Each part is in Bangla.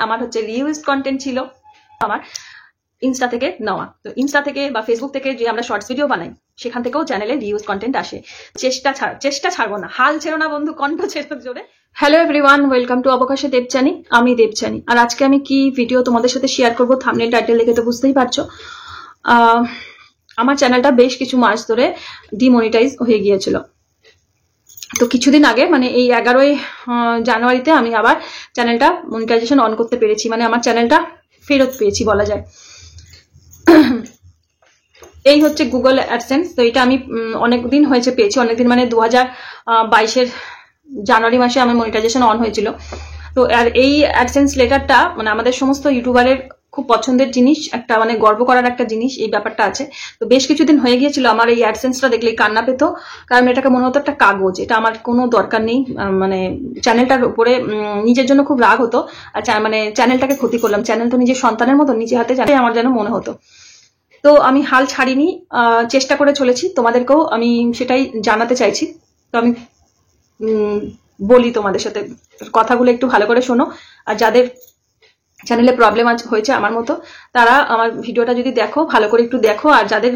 আমার হচ্ছে রিউজ কন্টেন্ট ছিল আমার ইনস্টা থেকে নেওয়া। তো ইনস্টা থেকে বা ফেসবুক থেকে যে আমরা শর্টস ভিডিও বানাই সেখান থেকেও চ্যানেলে রিউজ কন্টেন্ট আসে। চেষ্টা ছাড়বো না, হাল ছেড়ো না বন্ধু, কণ্ঠ ছেড়ো জোরে। হ্যালো এভরিওয়ান, ওয়েলকাম টু অবকাশে দেবচানী। আমি দেবচানী, আর আজকে আমি কি ভিডিও তোমাদের সাথে শেয়ার করবো থাম্বনেল টাইটেল দেখে তো বুঝতেই পারছো। আমার চ্যানেলটা বেশ কিছু মাস ধরে ডিমনিটাইজ হয়ে গিয়েছিল। তো কিছুদিন আগে মানে এই 11ই জানুয়ারিতে আমি আবার চ্যানেলটা মনিটাইজেশন অন করতে পেরেছি, মানে আমার চ্যানেলটা ফেরত পেয়েছি বলা যায়। এই হচ্ছে গুগল অ্যাডসেন্স। তো এটা আমি অনেকদিন হয়েছে পেয়েছি, অনেকদিন মানে 2022-এর জানুয়ারি মাসে আমার মনিটাইজেশন অন হয়েছিল। তো আর এই অ্যাডসেন্স লেটারটা মানে আমাদের সমস্ত ইউটিউবারের খুব পছন্দের জিনিস, একটা মানে গর্ব করার একটা জিনিস এই ব্যাপারটা আছে। তো বেশ কিছুদিন হয়ে গিয়েছিল আমার এই অ্যাডসেন্সটা দেখলে কান্না পেতো, কারণ এটাকে মনে হতো একটা কাগজ, এটা আমার কোনো দরকার নেই। মানে চ্যানেলটার উপরে নিজের জন্য খুব রাগ হতো, আর মানে চ্যানেলটাকে ক্ষতি করলাম, চ্যানেল তো নিজের সন্তানের মতো নিজে হাতে জানে আমার যেন মনে হতো। তো আমি হাল ছাড়িনি, চেষ্টা করে চলেছি, তোমাদেরকেও আমি সেটাই জানাতে চাইছি। তো আমি বলি তোমাদের সাথে কথাগুলো একটু ভালো করে শোনো, আর যাদের চ্যানেলে প্রবলেম হয়েছে আমার মতো তারা আমার ভিডিওটা যদি দেখো ভালো করে একটু দেখো, আর যাদের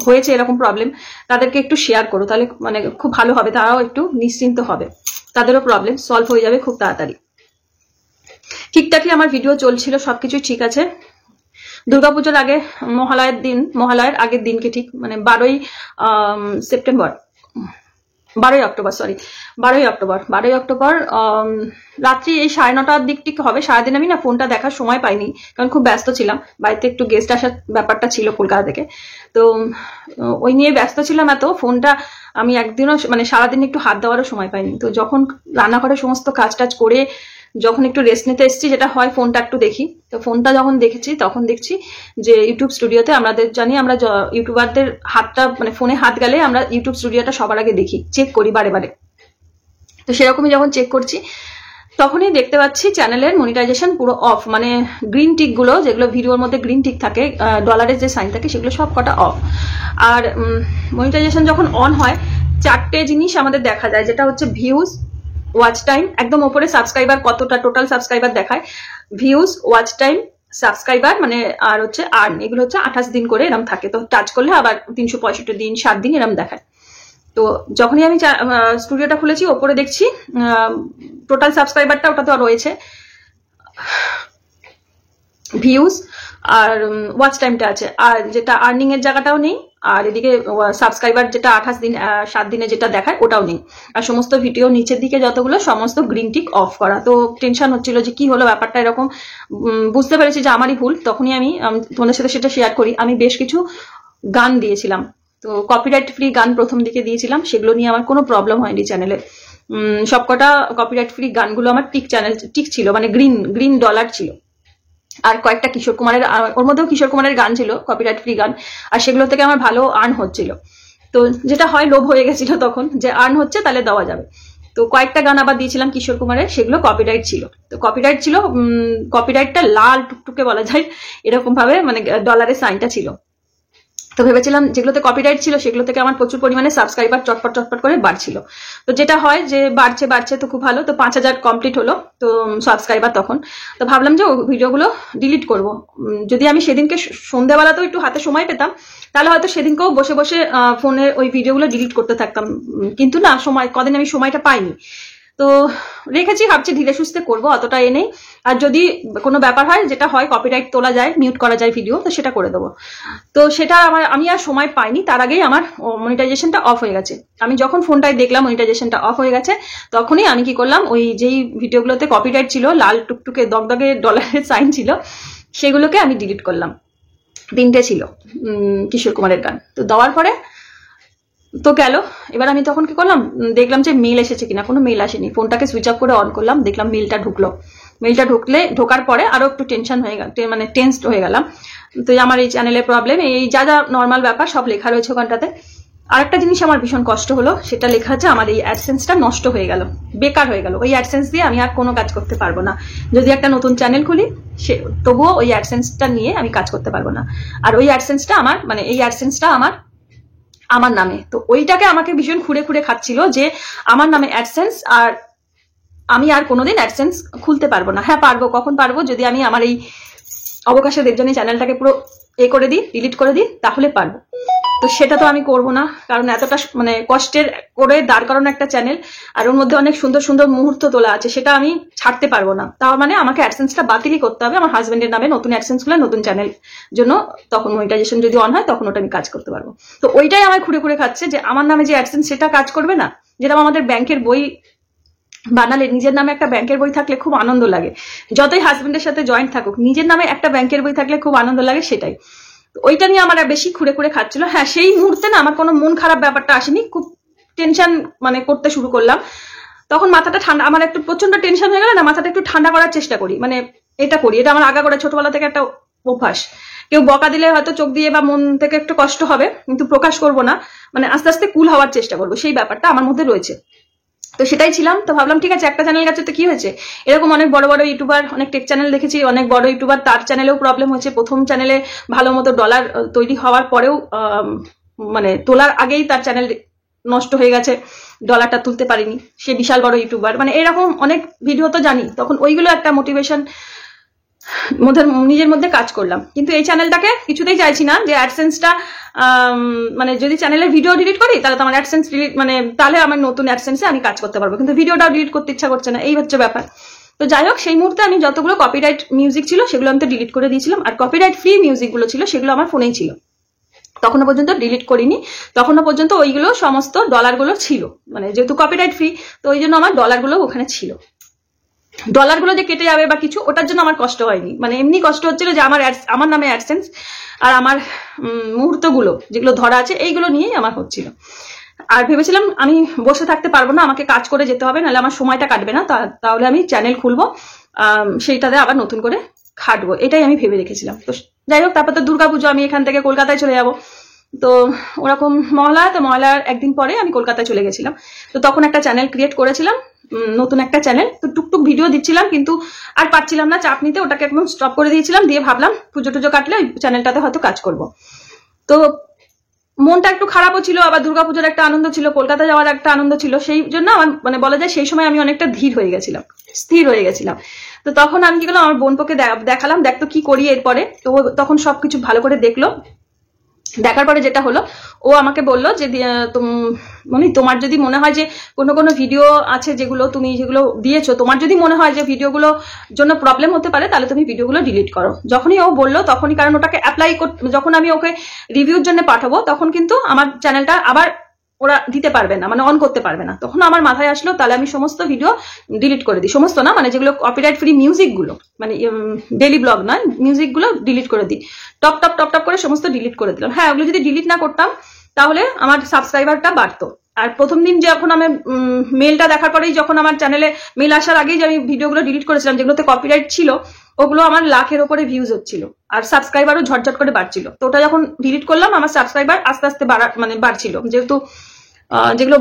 হয়েছে এরকম প্রবলেম তাদেরকে একটু শেয়ার করো, তাহলে মানে খুব ভালো হবে, তারাও একটু নিশ্চিন্ত হবে, তাদেরও প্রবলেম সলভ হয়ে যাবে খুব তাড়াতাড়ি। ঠিকঠাকই আমার ভিডিও চলছিল, সবকিছুই ঠিক আছে। দুর্গাপুজোর আগে মহালয়ের আগের দিনকে ঠিক মানে 12ই অক্টোবর রাত্রি এই 9:30 দিক ঠিক হবে। সারাদিন আমি না ফোনটা দেখার সময় পাইনি, কারণ খুব ব্যস্ত ছিলাম, বাড়িতে একটু গেস্ট আসার ব্যাপারটা ছিল কলকাতা থেকে। তো ওই নিয়ে ব্যস্ত ছিলাম এত, ফোনটা আমি একদিনও মানে সারাদিন একটু হাত দেওয়ারও সময় পাইনি। তো যখন রান্নাঘরে সমস্ত কাজ টাজ করে যখন একটু রেস্ট নিতে এসেছি, যেটা হয় ফোনটা একটু দেখি। তো ফোনটা যখন দেখেছি তখন দেখছি যে ইউটিউব স্টুডিওতে আমাদের জানি আমরা ইউটিউবারদের হাতটা মানে ফোনে হাত গেলে আমরা ইউটিউব স্টুডিওটা সবার আগে দেখি, চেক করি বারে বারে। তো সেরকমই যখন চেক করছি তখনই দেখতে পাচ্ছি চ্যানেলের মনিটাইজেশন পুরো অফ, মানে গ্রিন টিক গুলো যেগুলো ভিডিওর মধ্যে গ্রিন টিক থাকে, ডলারের যে সাইন থাকে সেগুলো সব কটা অফ। আর মনিটাইজেশন যখন অন হয় 4টে জিনিস আমাদের দেখা যায়, যেটা হচ্ছে ভিউজ, ওয়াচ টাইম, একদম ওপরে সাবস্ক্রাইবার কতটা টোটাল সাবস্ক্রাইবার দেখায়, ভিউজ, ওয়াচ টাইম, সাবস্ক্রাইবার মানে আর হচ্ছে আর্ন, এগুলো হচ্ছে 28 দিন করে এরম থাকে। তো টাচ করলে আবার 365 দিন 7 দিন এরম দেখায়। তো যখনই আমি স্টুডিওটা খুলেছি ওপরে দেখছি টোটাল সাবস্ক্রাইবারটা ওটা তো রয়েছে, ভিউজ আর ওয়াচ টাইমটা আছে, আর যেটা আর্নিং এর জায়গাটাও নেই, আর এদিকে সাবস্ক্রাইবার যেটা 28 দিন 7 দিনে যেটা দেখায় ওটাও নেই। আর সমস্ত ভিডিও নিচের দিকে যতগুলো সমস্ত গ্রিন টিক অফ করা। তো টেনশন হচ্ছিল যে কি হলো ব্যাপারটা এরকম, বুঝতে পেরেছি যে আমারই ভুল। তখনই আমি তোমাদের সাথে সেটা শেয়ার করি। আমি বেশ কিছু গান দিয়েছিলাম, তো কপিরাইট ফ্রি গান প্রথম দিকে দিয়েছিলাম, সেগুলো নিয়ে আমার কোনো প্রবলেম হয়নি চ্যানেলে। সবকটা কপিরাইট ফ্রি গানগুলো আমার টিক ছিল, মানে গ্রিন ডলার ছিল। আর কয়েকটা কিশোর কুমারের, ওর মধ্যেও কিশোর কুমারের গান ছিল কপিরাইট ফ্রি গান, আর সেগুলো থেকে আমার ভালো আর্ন হচ্ছিল। তো যেটা হয় লোভ হয়ে গেছিল তখন যে আর্ন হচ্ছে তাহলে দেওয়া যাবে। তো কয়েকটা গান আবার দিয়েছিলাম কিশোর কুমারের, সেগুলো কপিরাইট ছিল। তো কপিরাইটটা লাল টুকটুকে বলা যায় এরকম ভাবে মানে ডলারের সাইনটা ছিল। তো ভেবেছিলাম যেগুলোতে কপিরাইট ছিল সেগুলো থেকে আমার প্রচুর পরিমাণে সাবস্ক্রাইবার চটপট করে বাড়ছিল। তো যেটা হয় যে বাড়ছে তো খুব ভালো। তো 5000 কমপ্লিট হলো তো সাবস্ক্রাইবার তখন। তো ভাবলাম যে ভিডিওগুলো ডিলিট করব। যদি আমি সেদিনকে সন্ধ্যাবেলাতেও একটু হাতে সময় পেতাম তাহলে হয়তো সেদিনকেও বসে বসে ফোনের ওই ভিডিওগুলো ডিলিট করতে থাকতাম, কিন্তু না, কদিন আমি সময়টা পাইনি। তো রেখেছি, ভাবছি ধীরে সুস্থে করবো, অতটা নেই। আর যদি কোনো ব্যাপার হয়, যেটা হয় কপিরাইট তোলা যায়, মিউট করা যায় ভিডিও, তো সেটা করে দেবো। তো সেটা আমি আর সময় পাইনি, তার আগেই আমার মনিটাইজেশনটা অফ হয়ে গেছে। আমি যখন ফোনটায় দেখলাম মনিটাইজেশনটা অফ হয়ে গেছে তখনই আমি কি করলাম, ওই যেই ভিডিওগুলোতে কপিরাইট ছিল, লাল টুকটুকে দগদগে ডলারের সাইন ছিল, সেগুলোকে আমি ডিলিট করলাম। 3টে ছিল কিশোর কুমারের গান। তো দেওয়ার পরে তো গেল। এবার আমি তখন কি করলাম, দেখলাম যে মেল এসেছে কিনা, কোনো মেল আসেনি। ফোনটাকে সুইচ অফ করে অন করলাম, দেখলাম মেলটা ঢুকলো। মেলটা ঢোকার পরে আরো একটু টেনশন হয়ে গেল, মানে টেন্সড হয়ে গেলাম। তো আমার এই চ্যানেলের প্রবলেম, এই যা নর্মাল ব্যাপার সব লেখা রয়েছে ওখানটাতে। আরেকটা জিনিস আমার ভীষণ কষ্ট হলো, সেটা লেখা আছে আমার এই অ্যাডসেন্সটা নষ্ট হয়ে গেল, বেকার হয়ে গেল। ওই অ্যাডসেন্স দিয়ে আমি আর কোনো কাজ করতে পারবো না। যদি একটা নতুন চ্যানেল খুলি তবুও ওই অ্যাডসেন্সটা নিয়ে আমি কাজ করতে পারবো না। আর ওই অ্যাডসেন্সটা আমার মানে এই অ্যাডসেন্সটা আমার নামে। তো ওইটাকে আমাকে ভীষণ খুঁড়ে খাচ্ছিল যে আমার নামে অ্যাডসেন্স আর আমি আর কোনোদিন অ্যাডসেন্স খুলতে পারবো না। হ্যাঁ পারবো, কখন পারবো, যদি আমি আমার এই অবকাশে দেবযানী চ্যানেলটাকে পুরো করে দিই, ডিলিট করে দিই, তাহলে পারবো। তো সেটা তো আমি করব না, কারণ এতটা মানে কষ্টের করে দাঁড় করানো একটা চ্যানেল, আর ওর মধ্যে অনেক সুন্দর সুন্দর মুহূর্ত তোলা আছে, সেটা আমি ছাড়তে পারবো না। তার মানে আমাকে অ্যাডসেন্সটা বাতিলই করতে হবে, আমার হাজবেন্ডের নামে নতুন অ্যাডসেন্স খুলে নতুন চ্যানেল জন্য, তখন মনিটাইজেশন যদি অন হয় তখন ওটা আমি কাজ করতে পারবো। তো ওইটাই আমার খুঁড়ে খুঁড়ে খাচ্ছে, যে আমার নামে যে অ্যাডসেন্স সেটা কাজ করবে না। যেরকম আমাদের ব্যাংকের বই বানালে, নিজের নামে একটা ব্যাংকের বই থাকলে খুব আনন্দ লাগে, যতই হাজবেন্ডের সাথে জয়েন্ট থাকুক, নিজের নামে একটা ব্যাংকের বই থাকলে খুব আনন্দ লাগে, সেটাই। ওইটা নিয়ে আমার বেশি খুঁড়ে খুঁড়ে খাচ্ছিল। হ্যাঁ, সেই মুহূর্তে না আমার কোনো মন খারাপ ব্যাপারটা আসেনি, খুব টেনশন মানে করতে শুরু করলাম, তখন মাথাটা ঠান্ডা, আমার একটু প্রচন্ড টেনশন হয়ে গেল না, মাথাটা একটু ঠান্ডা করার চেষ্টা করি, মানে এটা করি, এটা আমার আগা করে ছোটবেলা থেকে একটা অভ্যাস। কেউ বকা দিলে হয়তো চোখ দিয়ে বা মন থেকে একটু কষ্ট হবে, কিন্তু প্রকাশ করব না, মানে আস্তে আস্তে কুল হওয়ার চেষ্টা করবো, সেই ব্যাপারটা আমার মধ্যে রয়েছে। তো সেটাই ছিলাম। তো ভাবলাম ঠিক আছে, একটা চ্যানেল গেছে তো কি হয়েছে, এরকম অনেক বড় বড় ইউটিউবার, অনেক টেক চ্যানেল দেখেছি, অনেক বড় ইউটিউবার তার চ্যানেলেও প্রবলেম হয়েছে, প্রথম চ্যানেলে ভালো মতো ডলার তৈরি হওয়ার পরেও মানে তোলার আগেই তার চ্যানেল নষ্ট হয়ে গেছে, ডলারটা তুলতে পারিনি, সে বিশাল বড় ইউটিউবার, মানে এরকম অনেক ভিডিও তো জানি, তখন ওইগুলো একটা মোটিভেশন নিজের মধ্যে কাজ করলাম। কিন্তু এই চ্যানেলটাকে কিছুতেই চাইছি না যে অ্যাডসেন্সটা, মানে যদি চ্যানেলের ভিডিও ডিলিট করি তাহলে তো আমার অ্যাডসেন্স ডিলিট, মানে তাহলে আমার নতুন অ্যাডসেন্সে আমি কাজ করতে পারবো, কিন্তু ভিডিওটাও ডিলিট করতে ইচ্ছা করছে না, এই হচ্ছে ব্যাপার। তো যাই হোক, সেই মুহূর্তে আমি যতগুলো কপিরাইট মিউজিক ছিল সেগুলো আমি তো ডিলিট করে দিয়েছিলাম, আর কপিরাইট ফ্রি মিউজিকগুলো ছিল সেগুলো আমার ফোনেই ছিল, তখনও পর্যন্ত ডিলিট করিনি, তখনও পর্যন্ত ওইগুলো সমস্ত ডলারগুলো ছিল, মানে যেহেতু কপিরাইট ফ্রি তো ওই জন্য আমার ডলারগুলো ওখানে ছিল। ডলারগুলো যে কেটে যাবে বা কিছু, ওটার জন্য আমার কষ্ট হয়নি, মানে এমনি কষ্ট হচ্ছিল যে আমার নামে অ্যাডসেন্স আর আমার মুহূর্তগুলো যেগুলো ধরা আছে এইগুলো নিয়েই আমার হচ্ছিল। আর ভেবেছিলাম আমি বসে থাকতে পারবো না, আমাকে কাজ করে যেতে হবে, নাহলে আমার সময়টা কাটবে না, তাহলে আমি চ্যানেল খুলবো, সেইটাতে আবার নতুন করে খাটবো, এটাই আমি ভেবে রেখেছিলাম। তো যাই হোক, তারপর তো দুর্গাপুজো, আমি এখান থেকে কলকাতায় চলে যাবো, তো ওরকম মহালয়ার একদিন পরে আমি কলকাতায় চলে গেছিলাম। তো তখন একটা চ্যানেল ক্রিয়েট করেছিলাম, নতুন একটা চ্যানেল, তো টুকটুক ভিডিও দিচ্ছিলাম, কিন্তু আর পারছিলাম না চাপ নিতে, ওটাকে একদম স্টপ করে দিয়েছিলাম, দিয়ে ভাবলাম পুজো টুজো কাটলে ওই চ্যানেলটাতে হয়তো কাজ করব। তো মনটা একটু খারাপও ছিল, আবার দুর্গাপুজোর একটা আনন্দ ছিল, কলকাতা যাওয়ার একটা আনন্দ ছিল, সেই জন্য আমার মানে বলা যায় সেই সময় আমি অনেকটা স্থির হয়ে গেছিলাম। তো তখন আমি কি করলাম, আমার বোনপোকে দেখালাম, দেখ তো কি করি এরপরে। তো তখন সবকিছু ভালো করে দেখলো, দেখার পরে যেটা হলো, ও আমাকে বললো যে মানে তোমার যদি মনে হয় যে কোনো ভিডিও আছে যেগুলো দিয়েছো, তোমার যদি মনে হয় যে ভিডিওগুলো জন্য প্রবলেম হতে পারে, তাহলে তুমি ভিডিওগুলো ডিলিট করো। যখনই ও বললো তখনই, কারণ ওটাকে যখন আমি ওকে রিভিউর জন্য পাঠাবো, তখন কিন্তু আমার চ্যানেলটা আবার ওরা দিতে পারবে না, মানে অন করতে পারবে না। তখন আমার মাথায় আসলো তাহলে আমি সমস্ত ভিডিও ডিলিট করে দিই, সমস্ত না, মানে যেগুলো কপিরাইট ফ্রি মিউজিকগুলো, মানে ডেইলি ব্লগ নয়, মিউজিকগুলো ডিলিট করে দিই, টপ টপ করে সমস্ত ডিলিট করে দিলাম। হ্যাঁ, ওগুলো যদি ডিলিট না করতাম তাহলে আমার সাবস্ক্রাইবারটা বাড়তো। আর প্রথম দিন যখন আমি মেলটা দেখার পরেই, যখন আমার চ্যানেলে মেল আসার আগেই যে আমি ভিডিওগুলো ডিলিট করেছিলাম যেগুলোতে কপিরাইট ছিল, ওগুলো আমার লাখের ওপরে ভিউজ হচ্ছিল, আর সাবস্ক্রাইবারও ঝটঝট করে বাড়ছিল। তো ওটা যখন ডিলিট করলাম, আমার সাবস্ক্রাইবার আস্তে আস্তে বাড়ছিল, যেহেতু যেগুলো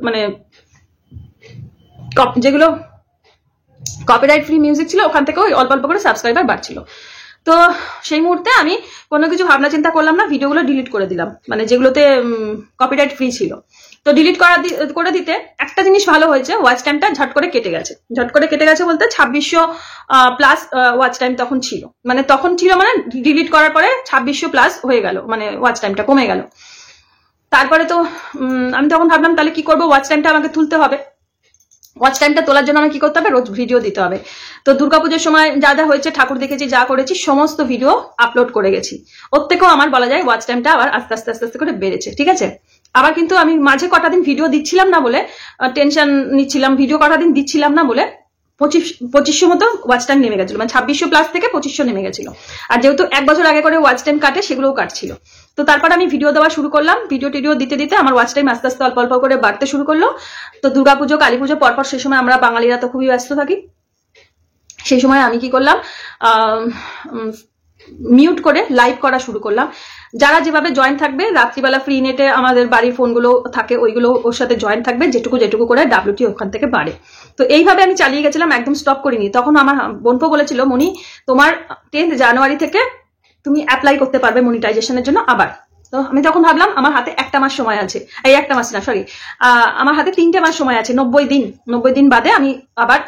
মানে যেগুলো কপিরাইট ফ্রি মিউজিক ছিল, ওখান থেকেও অল্প অল্প করে সাবস্ক্রাইবার বাড়ছিল। তো সেই মুহূর্তে আমি কোনো কিছু ভাবনা চিন্তা করলাম না, ভিডিওগুলো ডিলিট করে দিলাম, মানে যেগুলোতে কপিরাইট ফ্রি ছিল। তো ডিলিট করে দিতে একটা জিনিস ভালো হয়েছে, ওয়াচ টাইমটা ঝট করে কেটে গেছে বলতে 2600 প্লাস ওয়াচ টাইম তখন ছিল, মানে ডিলিট করার পরে 2600 প্লাস হয়ে গেল, মানে ওয়াচ টাইমটা কমে গেল। তারপরে তো আমি তখন ভাবলাম তাহলে কি করবো, ওয়াচ টাইমটা আমাকে তুলতে হবে, ওয়াচ টাইমটা তোলার জন্য আমি কি করতে হবে, রোজ ভিডিও দিতে হবে। তো দুর্গাপুজোর সময় যা হয়েছে, ঠাকুর দেখেছি, যা করেছি, সমস্ত ভিডিও আপলোড করে গেছি। ওর থেকেও আমার বলা যায় ওয়াচ টাইমটা আবার আস্তে আস্তে করে বেড়েছে, ঠিক আছে। আবার কিন্তু আমি মাঝে কটা দিন ভিডিও দিচ্ছিলাম না বলে টেনশন নিচ্ছিলাম, ভিডিও কটা দিন দিচ্ছিলাম না বলে 2500 মতো ওয়াচ টাইম নেমে গেছিল, মানে 2600 প্লাস থেকে 2500 নেমে গেছিল। আর যেহেতু 1 বছর আগে করে ওয়াচ টাইম কাটে, সেগুলোও কাটছিল। তো তারপর আমি ভিডিও দেওয়া শুরু করলাম, ভিডিও দিতে আমার ওয়াচ টাইম আস্তে আস্তে অল্প করে বাড়তে শুরু করলো। তো দুর্গাপুজো, কালী পুজো পরপর, সেই সময় আমরা বাঙালিরা তো খুবই ব্যস্ত থাকি, সেই সময় আমি কি করলাম, মিউট করে লাইভ করা শুরু করলাম। যারা যেভাবে জয়েন থাকবে, রাত্রিবেলা ফ্রি নেটে আমাদের বাড়ির ফোনগুলো থাকে, ওইগুলো ওর সাথে জয়েন থাকবে, যেটুকু করে ডাব্লিউটি ওখান থেকে বাড়ে। তো এইভাবে আমি চালিয়ে গেছিলাম, একদম স্টপ করিনি। তখন আমার বোনপো বলেছিল, মনি তোমার 10 জানুয়ারি থেকে তুমি অ্যাপ্লাই করতে পারবে মনিটাইজেশনের জন্য আবার। তো আমি তখন ভাবলাম আমার হাতে 1 মাস সময় আছে, এই 1 মাস না সরি, আমার হাতে 3টে মাস সময় আছে, 90 দিন বাদে আমি আবার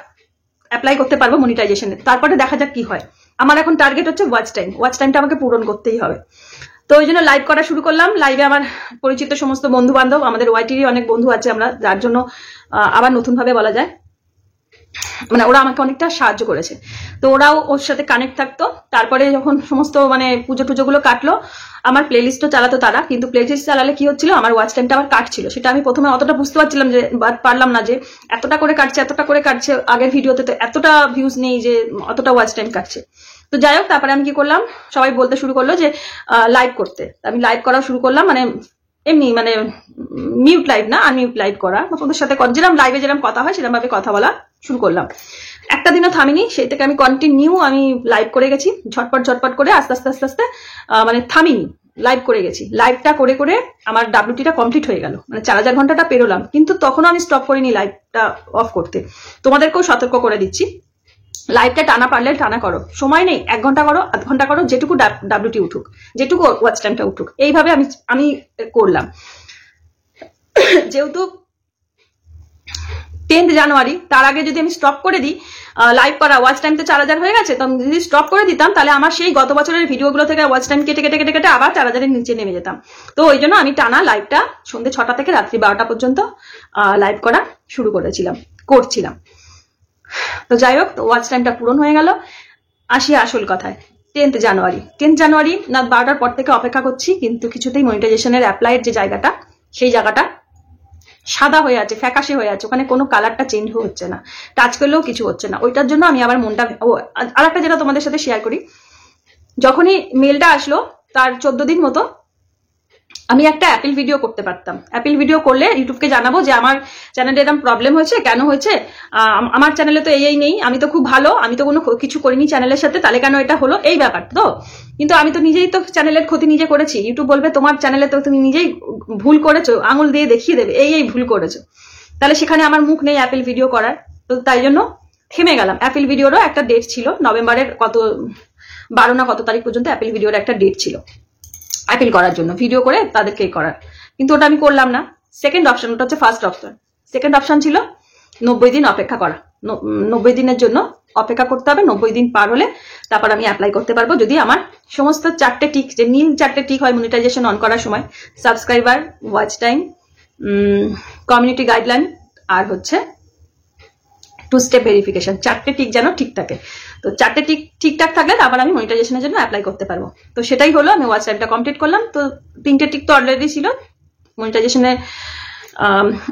অ্যাপ্লাই করতে পারবো মনিটাইজেশনে। তারপরে দেখা যাক কি হয়। আমার এখন টার্গেট হচ্ছে ওয়াচ টাইমটা আমাকে পূরণ করতেই হবে। তো ওই জন্য লাইভ করা শুরু করলাম। লাইভে আমার পরিচিত সমস্ত বন্ধু বান্ধব, আমাদের ওয়াইটিরই অনেক বন্ধু আছে আমরা, যার জন্য আবার নতুন ভাবে বলা যায় মানে ওরা আমাকে অনেকটা সাহায্য করেছে। তো ওরাও ওর সাথে কানেক্ট থাকতো। তারপরে যখন সমস্ত মানে পুজো টুজোগুলো কাটলো, আমার প্লেলিস্টও চালাতো তারা, কিন্তু প্লেলিস্ট চালালে কি হচ্ছিল, আমার ওয়াচ টাইমটা আবার কাটছিল। সেটা আমি প্রথমে অতটা বুঝতে পারছিলাম যে, পারলাম না যে এতটা করে কাটছে, আগের ভিডিওতে তো এতটা ভিউজ নেই যে অতটা ওয়াচ টাইম কাটছে। তো যাই হোক, তারপরে আমি কি করলাম, সবাই বলতে শুরু করলো যে লাইভ করতে। আমি লাইভ করা শুরু করলাম, মানে এমনি মানে মিউট লাইভ না, আনমিউট লাইভ করা, ওদের সাথে যেরকম লাইভে যেরকম কথা হয় সেরকম ভাবে কথা বলা শুরু করলাম। একটা দিনও থামিনি, সেই থেকে আমি কন্টিনিউ আমি লাইভ করে গেছি, ঝটপট করে আস্তে আস্তে মানে থামিনি, লাইভ করে গেছি। লাইভটা করে করে আমার ডাব্লিউটিটা কমপ্লিট হয়ে গেল, মানে 4000 ঘন্টাটা পেরোলাম। কিন্তু তখনও আমি স্টপ করিনি লাইভটা অফ করতে। তোমাদেরকেও সতর্ক করে দিচ্ছি, লাইভটা টানা পারলে টানা করো, সময় নেই 1 ঘন্টা করো, আধ ঘন্টা করো, যেটুকু ডাব্লিউটি উঠুক, যেটুকু ওয়াচ টাইমটা উঠুক, এইভাবে আমি করলাম। যেহেতু 10 জানুয়ারি, তার আগে যদি আমি স্টপ করে দিই লাইভ করা, ওয়াচ টাইম তো 4000 হয়ে গেছে, তো যদি স্টপ করে দিতাম তাহলে আমার সেই গত বছরের ভিডিওগুলো থেকে ওয়াচ টাইম কেটে আবার 4000 এর নিচে নেমে যেতাম। তো ওই জন্য আমি টানা লাইভটা সন্ধ্যে 6টা থেকে রাত্রি 12টা পর্যন্ত লাইভ করা শুরু করছিলাম। তো যাই হোক, ওয়াচ টাইমটা পূরণ হয়ে গেল। আসি আসল কথায়। 10 জানুয়ারি না 12টার পর থেকে অপেক্ষা করছি, কিন্তু কিছুতেই মনিটাইজেশনের অ্যাপ্লাইয়ের যে জায়গাটা, সেই জায়গাটা সাদা হয়ে আছে, ফ্যাকাশে হয়ে আছে, ওখানে কোনো কালারটা চেঞ্জ হচ্ছে না, টাচ করলেও কিছু হচ্ছে না। ওইটার জন্য আমি আবার মনটা, আর একটা যেটা তোমাদের সাথে শেয়ার করি, যখনই মেলটা আসলো তার 14 দিন মতো আমি একটা অ্যাপেল ভিডিও করতে পারতাম। অ্যাপেল ভিডিও করলে ইউটিউবকে জানাবো যে আমার চ্যানেলে এরকম প্রবলেম হয়েছে, কেন হয়েছে, আমার চ্যানেলে তো এই নেই, আমি তো খুব ভালো, আমি তো কোনো কিছু করিনি চ্যানেলের সাথে, তাহলে কেন এটা হলো, এই ব্যাপার তো। কিন্তু আমি তো নিজেই তো চ্যানেলের ক্ষতি নিজে করেছি। ইউটিউব বলবে তোমার চ্যানেলে তো তুমি নিজেই ভুল করেছো, আঙুল দিয়ে দেখিয়ে দেবে এই ভুল করেছো, তাহলে সেখানে আমার মুখ নেই অ্যাপেল ভিডিও করার। তো তাই জন্য থেমে গেলাম। অ্যাপেল ভিডিওরও একটা ডেট ছিল, নভেম্বরের কত 12 না কত তারিখ পর্যন্ত অ্যাপেল ভিডিওর একটা ডেট ছিল অ্যাপিল করার জন্য, ভিডিও করে তাদেরকে করার, কিন্তু ওটা আমি করলাম না। সেকেন্ড অপশন, ওটা হচ্ছে ফার্স্ট অপশন। সেকেন্ড অপশন ছিল 90 দিন অপেক্ষা করা, 90 দিনের জন্য অপেক্ষা করতে হবে, 90 দিন পার হলে তারপর আমি অ্যাপ্লাই করতে পারবো, যদি আমার সমস্ত 4টে টিক, যে নীল 4টে টিক হয় মনিটাইজেশন অন করার সময়, subscriber, watch time, community guideline, আর হচ্ছে 2 স্টেপ ভেরিফিকেশন, 4টে টিক যেন ঠিক থাকে। তো 4টে টিক ঠিকঠাক থাকলে তারপর আমি মনিটাইজেশনের জন্য অ্যাপ্লাই করতে পারবো। তো সেটাই হলো, আমি ওয়াচ টাইমটা কমপ্লিট করলাম। তো 3টে টিক তো অলরেডি ছিল, মনিটাইজেশনের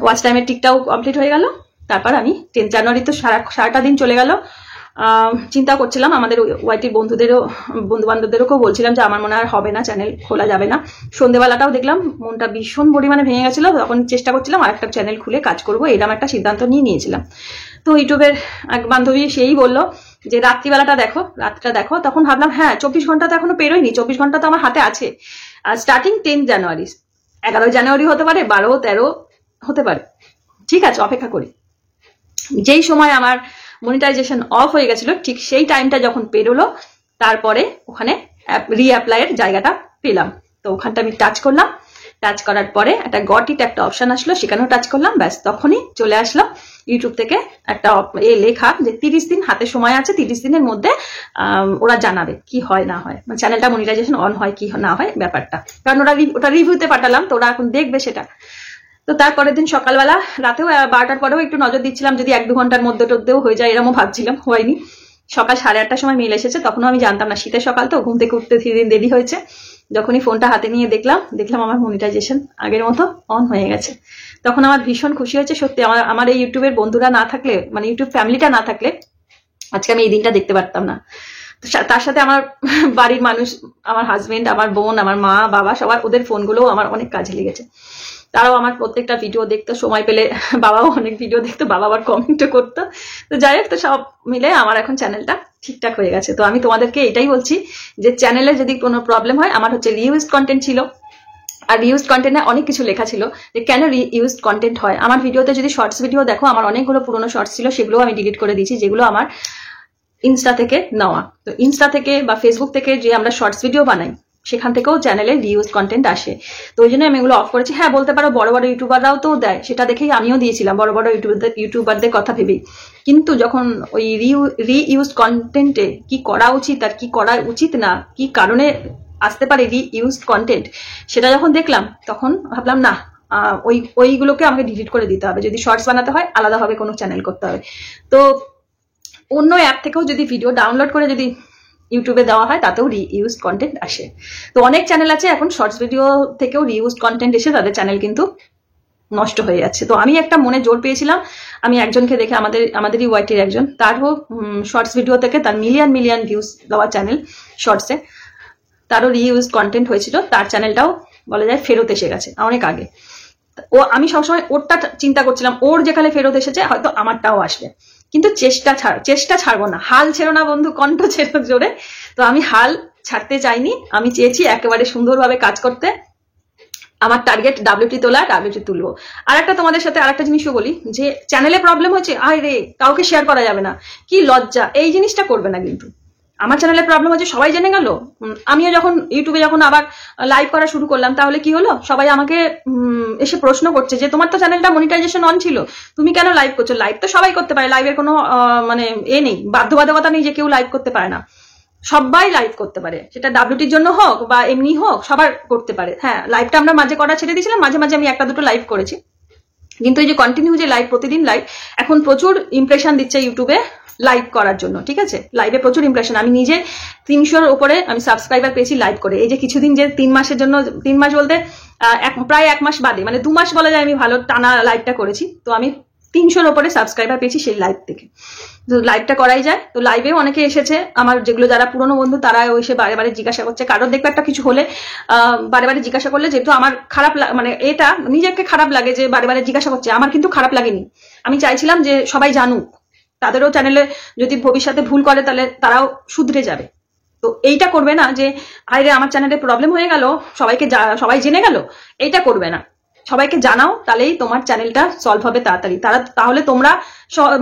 ওয়াচ টাইমের টিকটাও কমপ্লিট হয়ে গেল। তারপর আমি 10 জানুয়ারি তো সারাটা দিন চলে গেল। চিন্তা করছিলাম, আমাদের ওয়াইটির বন্ধু বান্ধবদেরকেও বলছিলাম যে আমার মনে হয় হবে না, চ্যানেল খোলা যাবে না। সন্ধ্যেবেলাটাও দেখলাম মনটা ভীষণ পরিমাণে ভেঙে গেছিল, তখন চেষ্টা করছিলাম আর একটা চ্যানেল খুলে কাজ করবো, এরকম একটা সিদ্ধান্ত নিয়েছিলাম। তো ইউটিউবের এক বান্ধবী সেই বললো যে রাত্রিবেলাটা দেখো, রাতটা দেখো। তখন ভাবলাম হ্যাঁ, 24 ঘন্টা তো এখনো পেরোয়নি, 24 ঘন্টা তো আমার হাতে আছে। স্টার্টিং 10 জানুয়ারি, 11 জানুয়ারি হতে পারে, 12, 13 হতে পারে, ঠিক আছে, অপেক্ষা করি। যেই সময় আমার মনিটাইজেশন অফ হয়ে গেছিল, ঠিক সেই টাইমটা যখন পেরোলো, তারপরে ওখানে রিঅ্যাপ্লাইয়ের জায়গাটা পেলাম। তো ওখানটা আমি টাচ করলাম, টাচ করার পরে একটা গটিতে একটা অপশন আসলো, সেখানেও টাচ করলাম, ব্যাস তখনই চলে আসলো ইউটিউব থেকে একটা লেখা যে 30 দিন হাতে সময় আছে, 30 দিনের মধ্যে ওরা জানাবে কি হয় না হয়, মানে চ্যানেলটা মনিটাইজেশন অন হয় কি না হয় ব্যাপারটা। কারণ ওটা রিভিউতে পাঠালাম, তো ওরা এখন দেখবে সেটা। তো তারপরের দিন সকালবেলা, রাতেও 12টার পরেও একটু নজর দিচ্ছিলাম যদি 1-2 ঘন্টার মধ্যেও হয়ে যায়, এরকমও ভাবছিলাম, হয়নি। সকাল 8:30টার সময় মেল এসেছে, তখনও আমি জানতাম না, শীতের সকাল তো, ঘুম থেকে উঠতে 3 দিন দেরি হয়েছে। যখনই ফোনটা হাতে নিয়ে দেখলাম আমার মনিটাইজেশন আগের মতো অন হয়ে গেছে, তখন আমার ভীষণ খুশি হয়েছে। সত্যি আমার এই ইউটিউবের বন্ধুরা না থাকলে, মানে ইউটিউব ফ্যামিলিটা না থাকলে আজকে আমি এই দিনটা দেখতে পারতাম না। তার সাথে আমার বাড়ির মানুষ, আমার হাজবেন্ড, আমার বোন, আমার মা, বাবা, সবার ওদের ফোনগুলোও আমার অনেক কাজে লেগেছে। তারাও আমার প্রত্যেকটা ভিডিও দেখতো, সময় পেলে বাবাও অনেক ভিডিও দেখতো, বাবা আবার কমেন্টও করতো। তো যাই হোক, তো সব মিলে আমার এখন চ্যানেলটা ঠিকঠাক হয়ে গেছে। তো আমি তোমাদেরকে এটাই বলছি যে চ্যানেলে যদি কোনো প্রবলেম হয়, আমার হচ্ছে রিইউজড কন্টেন্ট ছিল, আর রিইউজড কন্টেন্টে অনেক কিছু লেখা ছিল যে কেন রিইউজড কন্টেন্ট হয়। আমার ভিডিওতে যদি শর্টস ভিডিও দেখো, আমার অনেকগুলো পুরোনো শর্টস ছিল, সেগুলো আমি ডিলিট করে দিয়েছি, যেগুলো আমার ইনস্টা থেকে নেওয়া। তো ইনস্টা থেকে বা ফেসবুক থেকে যে আমরা শর্টস ভিডিও বানাই, সেখান থেকেও চ্যানেলে রিউজ কন্টেন্ট আসে। তো ওই জন্য আমি এগুলো অফ করেছি। হ্যাঁ, বলতে পারো বড় বড় ইউটিউবাররাও তো দেয়, সেটা দেখেই আমিও দিয়েছিলাম বড় বড় ইউটিউবারদের কথা ভেবেই। কিন্তু যখন ওই রিইউজ কন্টেন্টে কি করা উচিত আর কি করা উচিত না, কি কারণে আসতে পারে রিইউজ কন্টেন্ট, সেটা যখন দেখলাম তখন ভাবলাম না, ওইগুলোকে আমাকে ডিলিট করে দিতে হবে। যদি শর্টস বানাতে হয় আলাদাভাবে কোনো চ্যানেল করতে হবে। তো অন্য অ্যাপ থেকেও যদি ভিডিও ডাউনলোড করে যদি ইউটিউবে দেওয়া হয় তাতেও রিইউজ কন্টেন্ট আসে। তো অনেক চ্যানেল আছে এখন শর্টস ভিডিও থেকেও রিইউজ কন্টেন্ট এসে তাদের চ্যানেল কিন্তু নষ্ট হয়ে যাচ্ছে। তো আমি একটা মনে জোর পেয়েছিলাম, আমি একজনকে দেখে, আমাদেরই ওয়াইটির একজন, তারও শর্টস ভিডিও থেকে তার মিলিয়ন ভিউজ দেওয়া চ্যানেল শর্টসে, তারও রিইউজ কন্টেন্ট হয়েছিল, তার চ্যানেলটাও বলা যায় ফেরত এসে গেছে অনেক আগে। আমি সবসময় ওরটা চিন্তা করছিলাম, ওর যেখানে ফেরত এসেছে হয়তো আমারটাও আসবে, কিন্তু চেষ্টা ছাড়বো না, হাল ছেড়ো না বন্ধু, কণ্ঠ ছেড়ো জোরে। তো আমি হাল ছাড়তে চাইনি, আমি চেয়েছি একেবারে সুন্দরভাবে কাজ করতে। আমার টার্গেট WT তোলা, WT তুলবো। আর একটা তোমাদের সাথে আরেকটা জিনিসও বলি, যে চ্যানেলে প্রবলেম হচ্ছে, আয় রে কাউকে শেয়ার করা যাবে না, কি লজ্জা, এই জিনিসটা করবে না কিন্তু। আমার চ্যানেলে প্রবলেম হচ্ছে সবাই জেনে গেল, আমিও যখন ইউটিউবে যখন আবার লাইভ করা শুরু করলাম, তাহলে কি হলো, সবাই আমাকে এসে প্রশ্ন করছে যে তোমার তো চ্যানেলটা মনিটাইজেশন অন ছিল, তুমি কেন লাইভ করছো? লাইভ তো সবাই করতে পারে, লাইভের কোনো মানে নেই, বাধ্যবাধকতা নেই যে কেউ লাইভ করতে পারে না, সবাই লাইভ করতে পারে, সেটা WTর জন্য হোক বা এমনি হোক, সবার করতে পারে। হ্যাঁ, লাইভটা আমরা মাঝে করা ছেড়ে দিয়েছিলাম, মাঝে মাঝে আমি একটা দুটো লাইভ করেছি, কিন্তু এই যে কন্টিনিউ যে লাইভ, প্রতিদিন লাইভ, এখন প্রচুর ইমপ্রেশন দিচ্ছে ইউটিউবে লাইভ করার জন্য, ঠিক আছে? লাইভে প্রচুর ইমপ্রেশন, আমি নিজে 300-র উপরে আমি সাবস্ক্রাইবার পেয়েছি লাইভ করে। এই যে কিছুদিন যে 3 মাসের জন্য, 3 মাস বলতে প্রায় 1 মাস বাদে, মানে 2 মাস বলা যায় আমি ভালো টানা লাইভটা করেছি, তো আমি 300-র উপরে সাবস্ক্রাইবার পেয়েছি সেই লাইভ থেকে। তো লাইভটা করাই যায়। তো লাইভেও অনেকে এসেছে আমার, যেগুলো যারা পুরনো বন্ধু তারা এসে বারে বারে জিজ্ঞাসা করছে, কারোর দেখবে একটা কিছু হলে বারে বারে জিজ্ঞাসা করলে, যেহেতু আমার খারাপ মানে এটা নিজেকে খারাপ লাগে যে বারে বারে জিজ্ঞাসা করছে, আমার কিন্তু খারাপ লাগেনি। আমি চাইছিলাম যে সবাই জানুক, তাদেরও চ্যানেলে যদি ভবিষ্যতে ভুল করে তাহলে তারাও শুধরে যাবে। তো এইটা করবে না যে আরে আমার চ্যানেলে প্রবলেম হয়ে গেল, সবাই জেনে গেল, এইটা করবে না। সবাইকে জানাও, তাহলেই তোমার চ্যানেলটা সলভ হবে তাড়াতাড়ি। তাহলে তোমরা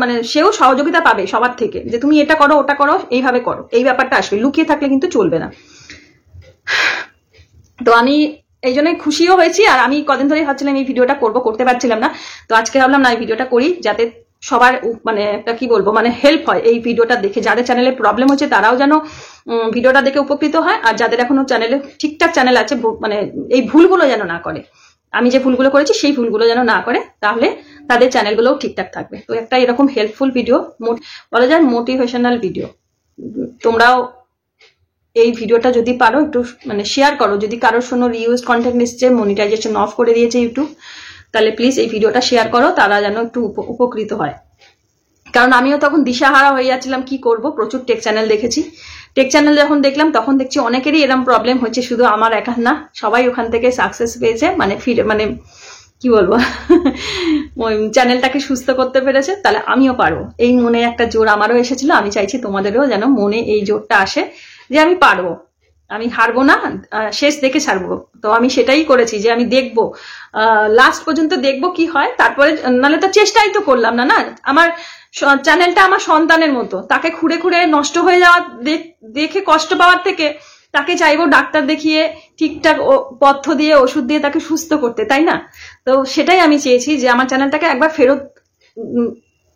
মানে সেও সহযোগিতা পাবে সবার থেকে, যে তুমি এটা করো ওটা করো, এইভাবে করো, এই ব্যাপারটা আসবে। লুকিয়ে থাকলে কিন্তু চলবে না। তো আমি এই জন্যই খুশিও হয়েছি, আর আমি কদিন ধরেই ভাবছিলাম এই ভিডিওটা করতে পারছিলাম না, তো আজকে ভাবলাম না এই ভিডিওটা করি, যাতে সবার মানে একটা কি বলবো, মানে হেল্প হয় এই ভিডিওটা দেখে। যাদের চ্যানেলে প্রবলেম হচ্ছে তারাও যেন ভিডিওটা দেখে উপকৃত হয়, আর যাদের এখনো চ্যানেলে ঠিকঠাক চ্যানেল আছে, মানে এই ভুলগুলো যেন না করে, আমি যে ভুলগুলো করেছি সেই ভুলগুলো যেন না করে, তাহলে তাদের চ্যানেলগুলোও ঠিকঠাক থাকবে। তো একটা এরকম হেল্পফুল ভিডিও, বলা যায় মোটিভেশনাল ভিডিও, তোমরাও এই ভিডিওটা যদি পারো একটু মানে শেয়ার করো। যদি কারোর শোনো রিউজ কন্টেন্ট এসছে, মনিটাইজেশন অফ করে দিয়েছে ইউটিউব, তাহলে প্লিজ এই ভিডিওটা শেয়ার করো, তারা যেন একটু উপকৃত হয়। কারণ আমিও তখন দিশাহারা হয়ে যাচ্ছিলাম কি করব। প্রচুর টেক চ্যানেল দেখেছি, টেক চ্যানেল যখন দেখলাম তখন দেখছি অনেকেরই এরকম প্রবলেম হচ্ছে, শুধু আমার একা না, সবাই ওখান থেকে সাকসেস পেয়েছে, মানে কি বলবো ওই চ্যানেলটাকে সুস্থ করতে পেরেছে। তাহলে আমিও পারবো, এই মনে একটা জোর আমারও এসেছিল। আমি চাইছি তোমাদেরও যেন মনে এই জোরটা আসে যে আমি পারবো, আমি হারবো না, শেষ দেখে ছাড়বো। তো আমি সেটাই করেছি, যে আমি দেখবো, লাস্ট পর্যন্ত দেখবো কি হয়, তারপরে নাহলে তো চেষ্টাই তো করলাম না। আমার চ্যানেলটা আমার সন্তানের মতো, তাকে খুঁড়ে খুঁড়ে নষ্ট হয়ে যাওয়া দেখে কষ্ট পাওয়ার থেকে তাকে চাইবো ডাক্তার দেখিয়ে ঠিকঠাক পথ্য দিয়ে ওষুধ দিয়ে তাকে সুস্থ করতে, তাই না? তো সেটাই আমি চেয়েছি, যে আমার চ্যানেলটাকে একবার ফেরত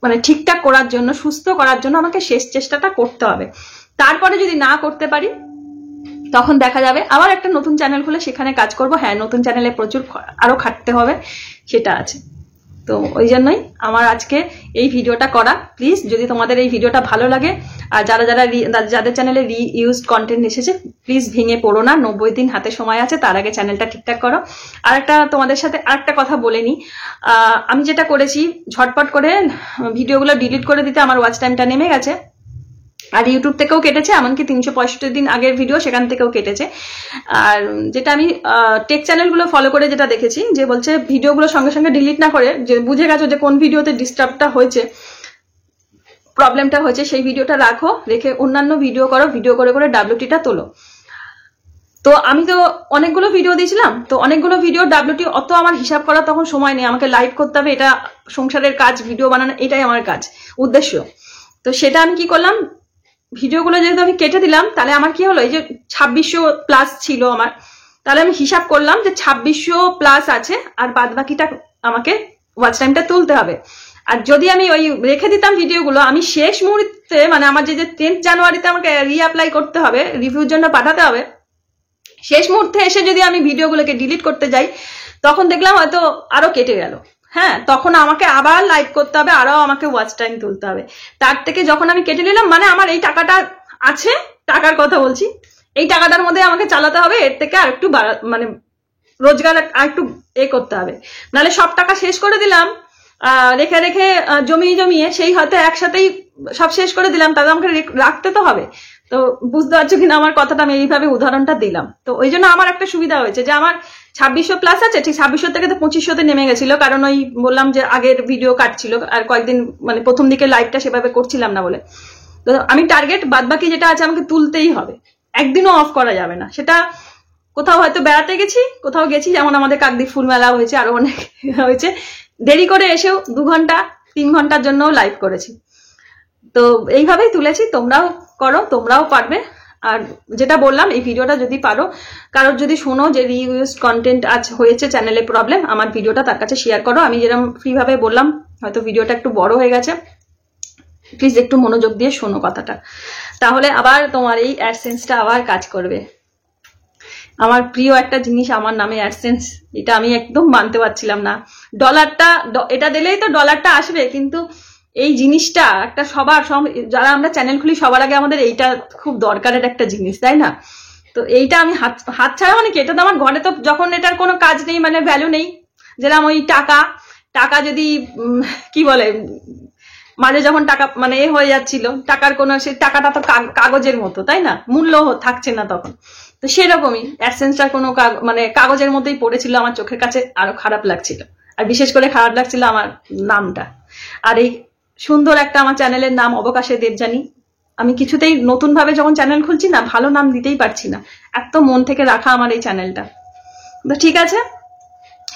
মানে ঠিকঠাক করার জন্য, সুস্থ করার জন্য আমাকে শেষ চেষ্টাটা করতে হবে। তারপরে যদি না করতে পারি তখন দেখা যাবে আবার একটা নতুন চ্যানেল খুলে সেখানে কাজ করব। হ্যাঁ, নতুন চ্যানেলে প্রচুর আরো খাটতে হবে, সেটা আছে। তো ওই জন্যই আমার আজকে এই ভিডিওটা করা। প্লিজ যদি তোমাদের এই ভিডিওটা ভালো লাগে, আর যাদের চ্যানেলে রিইউজ কন্টেন্ট এসেছে, প্লিজ ভেঙে পড়ো না, 90 দিন হাতে সময় আছে, তার আগে চ্যানেলটা ঠিকঠাক করো। আর একটা তোমাদের সাথে আরেকটা কথা বলে নি, আমি যেটা করেছি, ঝটপট করে ভিডিওগুলো ডিলিট করে দিতে আমার ওয়াচ টাইমটা নেমে গেছে, আর ইউটিউব থেকেও কেটেছে, এমনকি 365 দিন আগের ভিডিও সেখান থেকেও কেটেছে। আর যেটা আমি টেক চ্যানেলগুলো ফলো করে যেটা দেখেছি, যে বলছে ভিডিওগুলো সঙ্গে সঙ্গে ডিলিট না করে, যে বুঝে গেছো যে কোন ভিডিওতে ডিস্টার্বটা হয়েছে, প্রবলেমটা হয়েছে, সেই ভিডিওটা রাখো, রেখে অন্যান্য ভিডিও করো, ভিডিও করে করে WT-টা তোলো। তো আমি তো অনেকগুলো ভিডিও দিয়েছিলাম, তো অনেকগুলো ভিডিও WT অত আমার হিসাব করা তখন সময় নেই, আমাকে লাইভ করতে হবে, এটা সংসারের কাজ, ভিডিও বানানো এটাই আমার কাজ, উদ্দেশ্য। তো সেটা আমি কি করলাম, ভিডিওগুলো যেহেতু আমি কেটে দিলাম, তাহলে আমার কি হলো, এই যে 2600+ ছিল আমার, তাহলে আমি হিসাব করলাম যে 2600+ আছে, আর বাদ বাকিটা আমাকে ওয়াচ টাইমটা তুলতে হবে। আর যদি আমি ওই রেখে দিতাম ভিডিওগুলো, আমি শেষ মুহূর্তে মানে আমার যে 10th জানুয়ারিতে আমাকে রিঅ্যাপ্লাই করতে হবে, রিভিউর জন্য পাঠাতে হবে, শেষ মুহূর্তে এসে যদি আমি ভিডিওগুলোকে ডিলিট করতে যাই, তখন দেখলাম হয়তো আরো কেটে গেল। হ্যাঁ, তখন আমাকে আবার লাইভ করতে হবে, আরো আমাকে ওয়াচ টাইম তুলতে হবে। তার থেকে যখন আমি কেটে নিলাম, মানে আমার এই টাকাটা আছে, টাকার কথা বলছি, এই টাকাটার মধ্যে আমাকে চালাতে হবে, এর থেকে আর একটু মানে রোজগার আর একটু করতে হবে। নাহলে সব টাকা শেষ করে দিলাম, রেখে রেখে জমিয়ে জমিয়ে সেই হয়তো একসাথেই সব শেষ করে দিলাম, তাহলে আমাকে রাখতে তো হবে। তো বুঝতে পারছো কিনা আমার কথাটা, আমি এইভাবে উদাহরণটা দিলাম। তো ওই জন্য আমার একটা সুবিধা হয়েছে যে আমার 2600+ আছে, ঠিক 2600 থেকে তো 2500-তে নেমে গেছিল, কারণ ওই বললাম যে আগের ভিডিও কাটছিল, আর কয়েকদিন মানে প্রথম দিকে লাইভটা সেভাবে করছিলাম না বলে। তো আমি টার্গেট বাদ বাকি যেটা আছে আমাকে তুলতেই হবে, একদিনও অফ করা যাবে না। সেটা কোথাও হয়তো বেড়াতে গেছি, কোথাও গেছি, যেমন আমাদের কাকদ্বীপ ফুল মেলা হয়েছে, আরো অনেক হয়েছে, দেরি করে এসেও 2 ঘন্টা 3 ঘন্টার জন্য লাইভ করেছি। তো এইভাবেই তুলেছি, তোমরাও করো, তোমরাও পারবে। আর যেটা বললাম, এই ভিডিওটা যদি পারো, কারোর যদি শোনো যে রিইউজড কন্টেন্ট আজ হয়েছে, চ্যানেলে প্রবলেম, আমার ভিডিওটা তার কাছে শেয়ার করো। আমি যেরকম ফ্রি ভাবে বললাম, হয়তো ভিডিওটা একটু বড় হয়ে গেছে, প্লিজ একটু মনোযোগ দিয়ে শোনো কথাটা, তাহলে আবার তোমার এই অ্যাডসেন্সটা আবার কাজ করবে। আমার প্রিয় একটা জিনিস আমার নামে অ্যাডসেন্স, এটা আমি একদম মানতে পারছিলাম না। ডলারটা এটা দিলেই তো ডলারটা আসবে, কিন্তু এই জিনিসটা একটা সবার, যারা আমরা চ্যানেল খুলি সবার আগে আমাদের এইটা খুব দরকারের একটা জিনিস, তাই না? তো এইটা আমি হাত ছাড়া মানে কি, এটা তো আমার ঘরে তো যখন এটার কোনো কাজ নেই, মানে ভ্যালু নেই, যেরকম ওই টাকা যদি কি বলে, মাঝে যখন টাকা মানে হয়ে যাচ্ছিল, টাকার কোনো, সেই টাকাটা তো কাগজের মতো, তাই না, মূল্য থাকছে না তখন। তো সেরকমই অ্যাডসেন্সটা কোনো মানে কাগজের মতোই পড়েছিল আমার চোখের কাছে, আরো খারাপ লাগছিল। আর বিশেষ করে খারাপ লাগছিল আমার নামটা। আর এই সুন্দর একটা আমার চ্যানেলের নাম অবকাশে দেবযানী, আমি কিছুতেই নতুন ভাবে যখন চ্যানেল খুলছি না, ভালো নাম দিতেই পারছি না, এত মন থেকে রাখা আমার এই চ্যানেলটা। তো ঠিক আছে,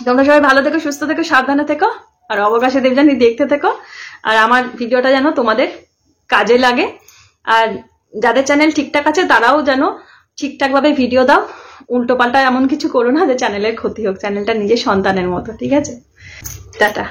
তোমরা সবাই ভালো থেকো, সুস্থ থেকো, সাবধানে থেকো, আর অবকাশে দেবযানী দেখতে থেকো। আর আমার ভিডিওটা যেন তোমাদের কাজে লাগে, আর যাদের চ্যানেল ঠিকঠাক আছে তারাও যেন ঠিকঠাক ভাবে ভিডিও দাও, উল্টো পাল্টা এমন কিছু করো না যে চ্যানেলের ক্ষতি হোক, চ্যানেলটা নিজের সন্তানের মতো। ঠিক আছে, টাটা।